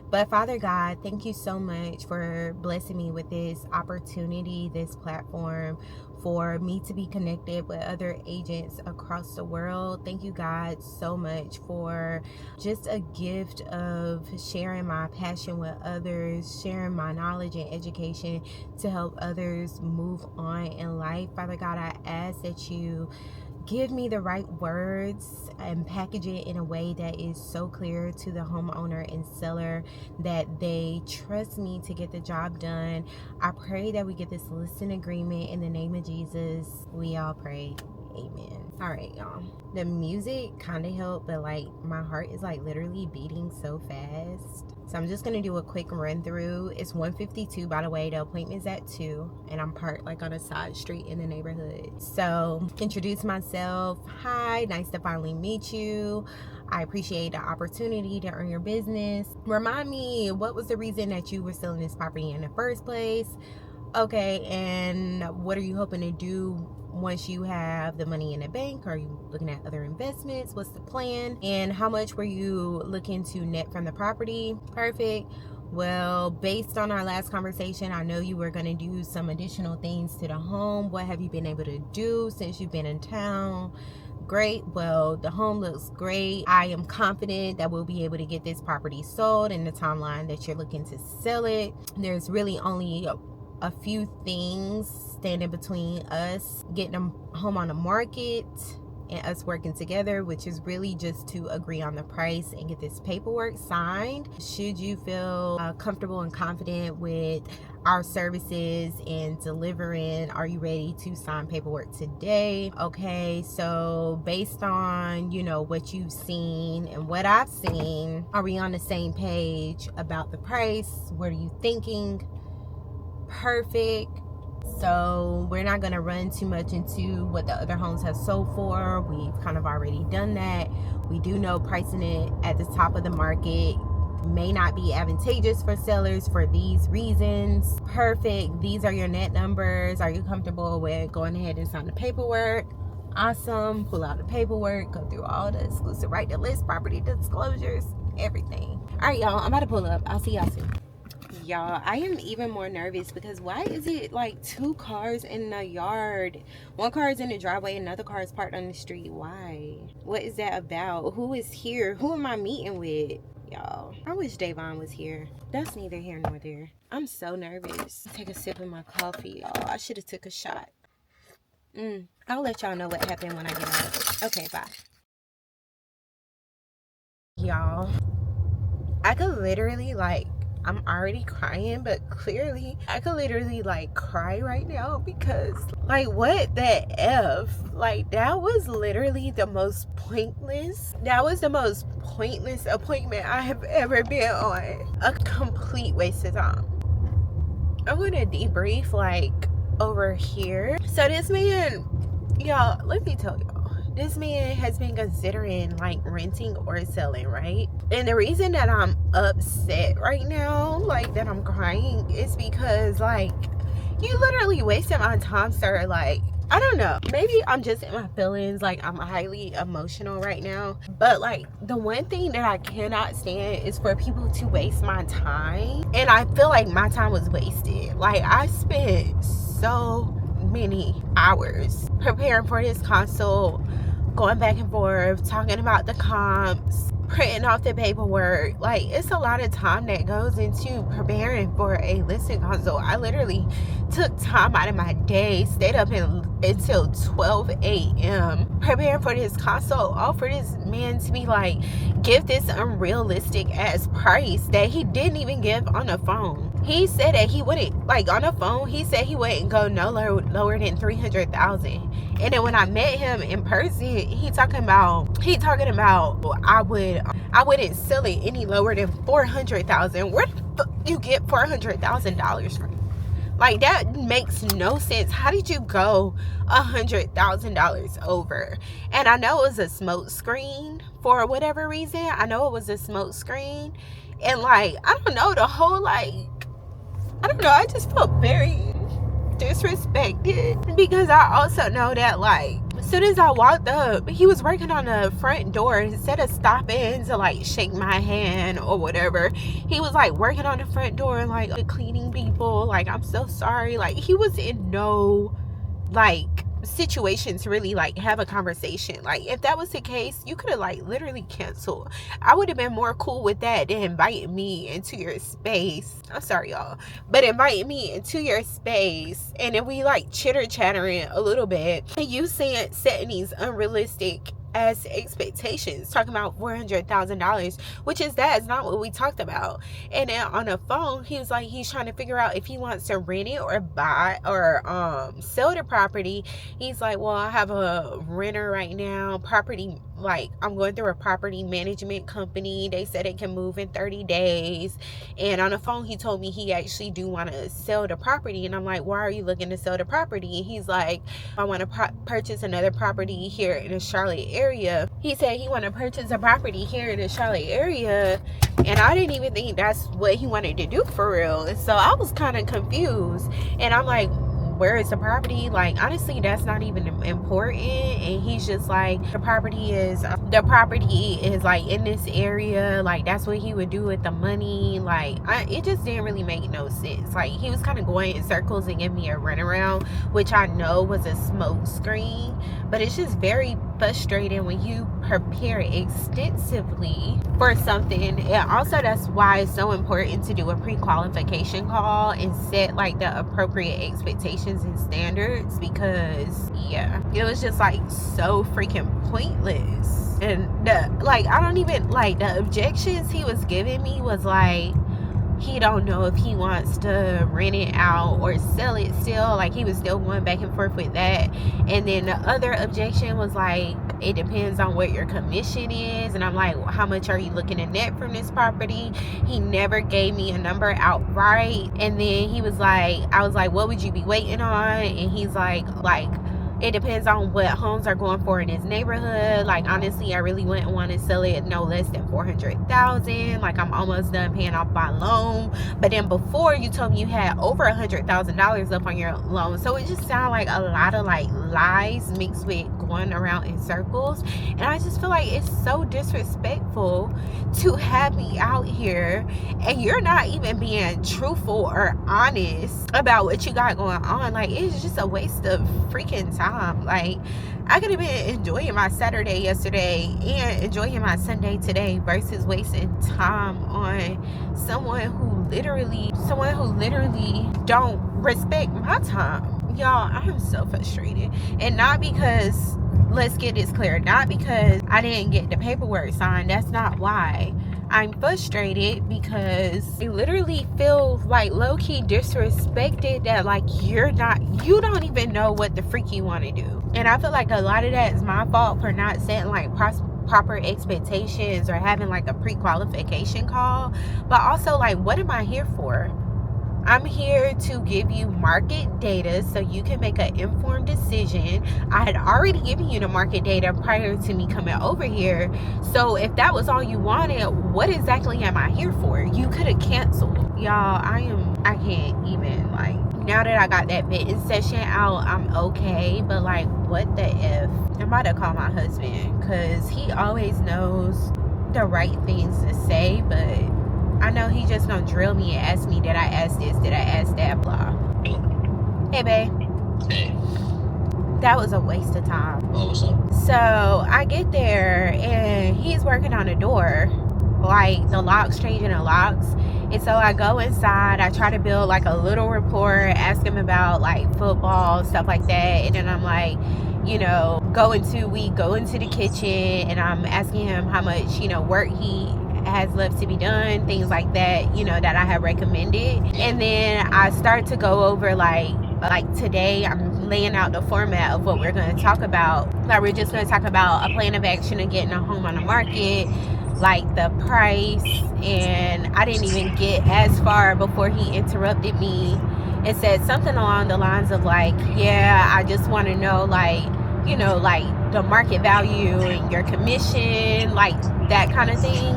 But Father God, thank you so much for blessing me with this opportunity, this platform, for me to be connected with other agents across the world. Thank you, God, so much for just a gift of sharing my passion with others, sharing my knowledge and education to help others move on in life. Father God, I ask that you give me the right words and package it in a way that is so clear to the homeowner and seller that they trust me to get the job done. I pray that we get this listing agreement in the name of Jesus. We all pray. Amen. All right, y'all. The music kind of helped, but like my heart is like literally beating so fast. So I'm just gonna do a quick run through. It's 1:52, by the way. The appointment's at 2, and I'm parked like on a side street in the neighborhood. So introduce myself. Hi, nice to finally meet you. I appreciate the opportunity to earn your business. Remind me, what was the reason that you were selling this property in the first place? Okay, and what are you hoping to do once you have the money in the bank? Are you looking at other investments? What's the plan? And how much were you looking to net from the property? Perfect. Well, based on our last conversation, I know you were going to do some additional things to the home. What have you been able to do since you've been in town? Great. Well, the home looks great. I am confident that we'll be able to get this property sold in the timeline that you're looking to sell it. There's really only a few things standing between us getting a home on the market and us working together, which is really just to agree on the price and get this paperwork signed. Should you feel comfortable and confident with our services in delivering. Are you ready to sign paperwork today? Okay, so based on, you know, what you've seen and what I've seen, are we on the same page about the price? What are you thinking? Perfect. So we're not going to run too much into what the other homes have sold for. We've kind of already done that. We do know pricing it at the top of the market may not be advantageous for sellers for these reasons. Perfect. These are your net numbers. Are you comfortable with going ahead and sign the paperwork? Awesome. Pull out the paperwork, go through all the exclusive right to list, property disclosures, everything. All right, y'all, I'm about to pull up. I'll see y'all soon. Y'all, I am even more nervous because why is it like 2 cars in the yard? 1 car is in the driveway, another car is parked on the street. Why? What is that about? Who is here? Who am I meeting with? Y'all, I wish Davon was here. That's neither here nor there. I'm so nervous. Take a sip of my coffee, y'all. I should have took a shot. I'll let y'all know what happened when I get out. Okay, bye. Y'all, I could literally I'm already crying, but clearly I could literally cry right now because what the F? That was literally the most pointless. That was the most pointless appointment I have ever been on. A complete waste of time. I'm gonna debrief over here. So this man, y'all, let me tell y'all. This man has been considering renting or selling, right? And the reason that I'm upset right now, that I'm crying, is because you literally wasted my time, sir. I don't know, maybe I'm just in my feelings, I'm highly emotional right now, but the one thing that I cannot stand is for people to waste my time, and I feel like my time was wasted. I spent so many hours preparing for this consult, going back and forth, talking about the comps, printing off the paperwork. It's a lot of time that goes into preparing for a listing consult. I literally took time out of my day, stayed up until 12 a.m. preparing for this consult, all for this man to be give this unrealistic ass price that he didn't even give on the phone. He said that he wouldn't, on the phone, he said he wouldn't go no lower than 300,000. And then when I met him in person, he talking about I wouldn't sell it any lower than 400,000. Where the fuck you get $400,000 from? That makes no sense. How did you go $100,000 over? And I know it was a smoke screen for whatever reason. I know it was a smoke screen, and I don't know, the whole I don't know, I just felt very disrespected, because I also know that as soon as I walked up, he was working on the front door. Instead of stopping to shake my hand or whatever, he was working on the front door, cleaning people. I'm so sorry. He was in no situation to really have a conversation. If that was the case, you could have literally canceled. I would have been more cool with that than inviting me into your space. I'm sorry, y'all, but inviting me into your space, and then we chitter chattering a little bit, and you setting these unrealistic as expectations, talking about $400,000, which is not what we talked about. And then on the phone, he was he's trying to figure out if he wants to rent it or buy or sell the property. He's well, I have a renter right now, property, I'm going through a property management company. They said it can move in 30 days. And on the phone, he told me he actually do want to sell the property. And I'm why are you looking to sell the property? And he's I want to purchase another property here in the Charlotte area. He said he want to purchase a property here in the Charlotte area, and I didn't even think that's what he wanted to do for real. And so I was kind of confused, and I'm where is the property? Honestly, that's not even important. And he's just the property is in this area. That's what he would do with the money. It just didn't really make no sense. He was kind of going in circles and giving me a runaround, which I know was a smoke screen, but it's just very frustrating when you prepare extensively for something. And also, that's why it's so important to do a pre-qualification call and set the appropriate expectations and standards, because it was just so freaking pointless. And the I don't even the objections he was giving me was he don't know if he wants to rent it out or sell it still. Like, he was still going back and forth with that. And then the other objection was like, it depends on what your commission is. And I'm like, well, how much are you looking to net from this property? He never gave me a number outright. And then he was like, I was like, what would you be waiting on? And he's like it depends on what homes are going for in his neighborhood. Like, honestly, I really wouldn't want to sell it no less than $400,000. Like, I'm almost done paying off my loan. But then before, you told me you had over $100,000 left on your loan. So it just sounded like a lot of like lies mixed with going around in circles. And I just feel like it's so disrespectful to have me out here and you're not even being truthful or honest about what you got going on. Like, it's just a waste of freaking time. Like, I could have been enjoying my Saturday yesterday and enjoying my Sunday today versus wasting time on someone who literally don't respect my time. Y'all, I'm so frustrated. And not because, let's get this clear, not because I didn't get the paperwork signed. That's not why. I'm frustrated because I literally feel like low-key disrespected that like you don't even know what the freak you want to do. And I feel like a lot of that is my fault for not setting like proper expectations or having like a pre-qualification call. But also, like, what am I here for? I'm here to give you market data so you can make an informed decision. I had already given you the market data prior to me coming over here. So if that was all you wanted, what exactly am I here for? You could have canceled. Y'all, I can't even, like, now that I got that vetting session out, I'm okay. But like, what the F? I'm about to call my husband because he always knows the right things to say, but I know he just gonna drill me and ask me, did I ask this? Did I ask that? Blah. Hey, babe. Hey. That was a waste of time. Oh, what's up? So I get there and he's working on a door, like the locks, changing the locks. And so I go inside, I try to build like a little rapport, ask him about like football, stuff like that. And then I'm like, you know, we go into the kitchen and I'm asking him how much, you know, work he has left to be done, things like that, you know, that I have recommended. And then I start to go over like today I'm laying out the format of what we're going to talk about. Like, we're just going to talk about a plan of action of getting a home on the market, like the price. And I didn't even get as far before he interrupted me and said something along the lines of like, yeah, I just want to know, like, you know, like the market value and your commission, like that kind of thing.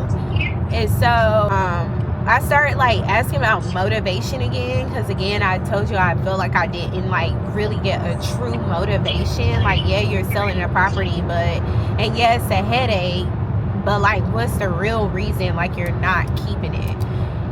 And so I started like asking about motivation again, because again, I told you I feel like I didn't like really get a true motivation. Like, yeah, you're selling a property, but, and yeah, it's a headache, but like, what's the real reason like you're not keeping it?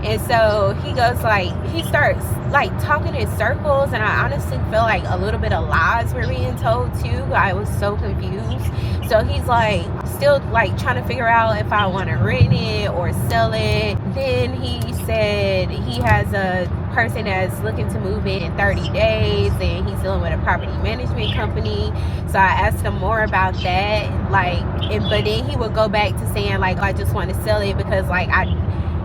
And so he goes like, he starts like talking in circles, and I honestly feel like a little bit of lies were being told too. I was so confused. So he's like still like trying to figure out if I want to rent it or sell it. Then he said he has a person that's looking to move in 30 days and he's dealing with a property management company. So I asked him more about that, like, but then he would go back to saying like, I just want to sell it because like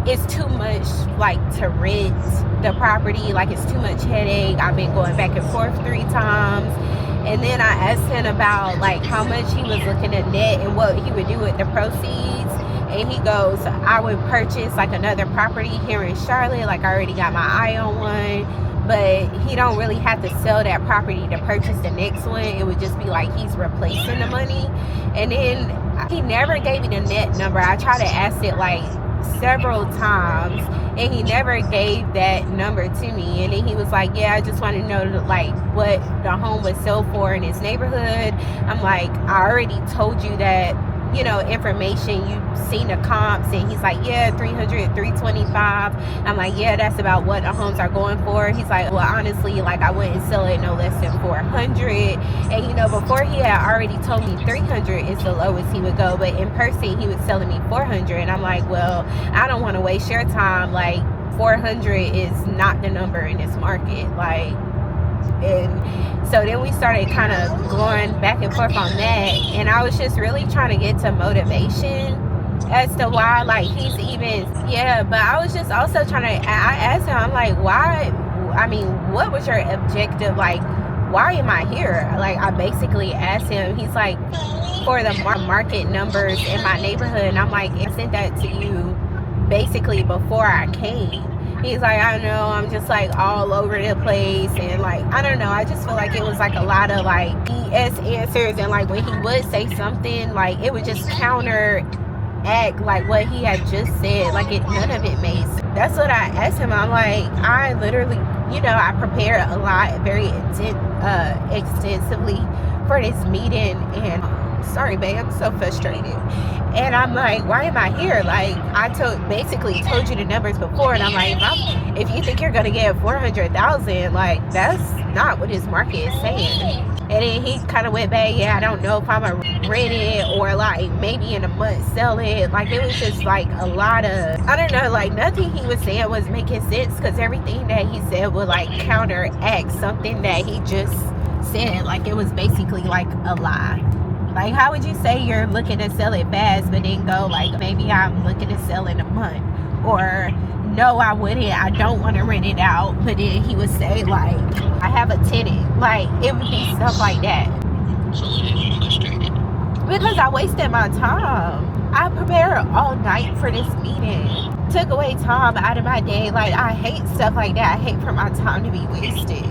it's too much like to rent the property, like it's too much headache. I've been going back and forth 3 times. And then I asked him about like how much he was looking at net and what he would do with the proceeds. And he goes, I would purchase like another property here in Charlotte, like I already got my eye on one, but he don't really have to sell that property to purchase the next one. It would just be like he's replacing the money. And then he never gave me the net number. I tried to ask it like several times and he never gave that number to me. And then he was like, yeah, I just want to know like what the home would sell for in his neighborhood. I'm like, I already told you that, you know, information. You've seen the comps. And he's like, yeah, 300, 325. I'm like, yeah, that's about what the homes are going for. He's like, well, honestly, like I wouldn't sell it no less than 400. And you know, before he had already told me 300 is the lowest he would go, but in person he was selling me 400. And I'm like, well, I don't want to waste your time. Like 400 is not the number in this market. Like, and so then we started kind of going back and forth on that, and I was just really trying to get to motivation. as to why, like, he's even, yeah. But I was just also trying to, I asked him, I'm like, why, I mean, what was your objective? Like, why am I here? Like, I basically asked him, he's like, for the market numbers in my neighborhood. And I'm like, I sent that to you basically before I came. He's like, I know, I'm just like all over the place, and like, I don't know, I just feel like it was like a lot of like BS answers, and like when he would say something, like it would just counteract like what he had just said. Like none of it made sense. That's what I asked him. I'm like, I literally, I prepared a lot, very extensively for this meeting, and sorry, babe, I'm so frustrated. And I'm like, why am I here? Like, I basically told you the numbers before, and I'm like, if you think you're gonna get 400,000, like that's not what his market is saying. And then he kind of went back, yeah, I don't know if I'm gonna rent it or like maybe in a month sell it. Like it was just like a lot of, I don't know, like nothing he was saying was making sense, because everything that he said would like counteract something that he just said. Like it was basically like a lie. Like, how would you say you're looking to sell it fast, but then go like, maybe I'm looking to sell in a month? Or, no, I wouldn't. I don't want to rent it out. But then he would say, like, I have a tenant. Like, it would be stuff like that. So what are you frustrated? Because I wasted my time. I prepared all night for this meeting. Took away time out of my day. Like, I hate stuff like that. I hate for my time to be wasted.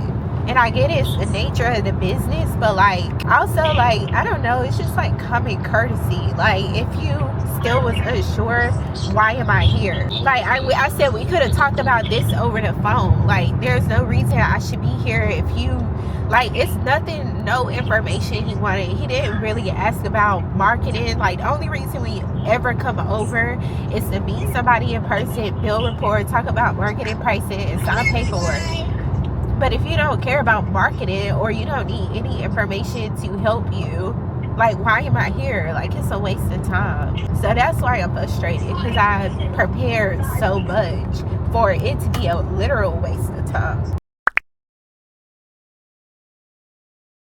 And I get it's the nature of the business, but like also like I don't know, it's just like common courtesy. Like if you still was unsure, why am I here? Like I said, we could have talked about this over the phone. Like there's no reason I should be here if you like, it's nothing, no information he wanted. He didn't really ask about marketing. Like the only reason we ever come over is to meet somebody in person, build rapport, talk about marketing, pricing, and sign paperwork. But if you don't care about marketing or you don't need any information to help you, like, why am I here? Like, it's a waste of time. So that's why I'm frustrated, because I prepared so much for it to be a literal waste of time.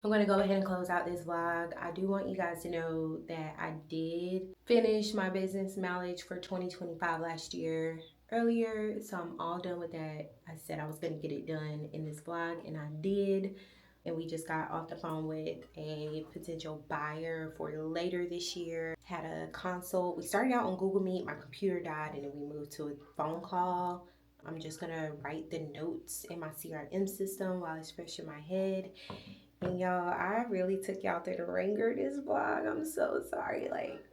I'm going to go ahead and close out this vlog. I do want you guys to know that I did finish my business mileage for 2025 last year earlier. So I'm all done with that. I said I was going to get it done in this vlog, and I did. And we just got off the phone with a potential buyer for later this year. Had a consult. We started out on Google Meet. My computer died, and then we moved to a phone call. I'm just going to write the notes in my CRM system while it's fresh in my head. And y'all, I really took y'all through the ringer this vlog. I'm so sorry. Like,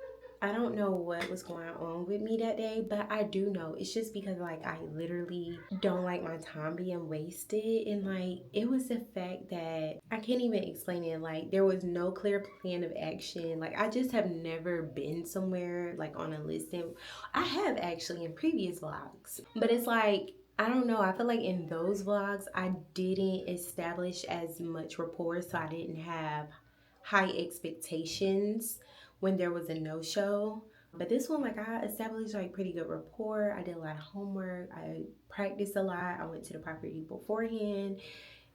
I don't know what was going on with me that day, but I do know it's just because like I literally don't like my time being wasted. And like it was the fact that I can't even explain it. Like there was no clear plan of action. Like I just have never been somewhere like on a listing. I have actually in previous vlogs, but it's like I don't know. I feel like in those vlogs, I didn't establish as much rapport, so I didn't have high expectations when there was a no-show. But this one, like I established like pretty good rapport. I did a lot of homework. I practiced a lot. I went to the property beforehand.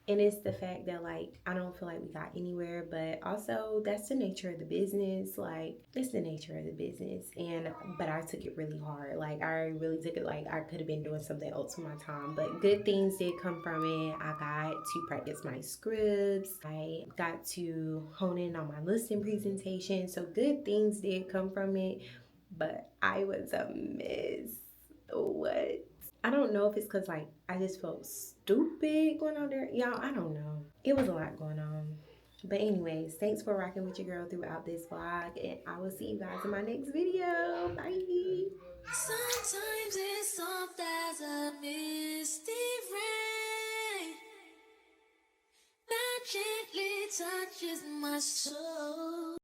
And it's the fact that like I don't feel like we got anywhere, but also that's the nature of the business. Like it's the nature of the business. And but I took it really hard. Like I really took it like I could have been doing something else with my time. But good things did come from it. I got to practice my scripts. I got to hone in on my listing presentation. So good things did come from it. But I was a mess. What? I don't know if it's because like I just felt stupid going on there. Y'all, I don't know. It was a lot going on. But anyways, thanks for rocking with your girl throughout this vlog. And I will see you guys in my next video. Bye. Sometimes it's soft as a misty rain that gently touches my soul.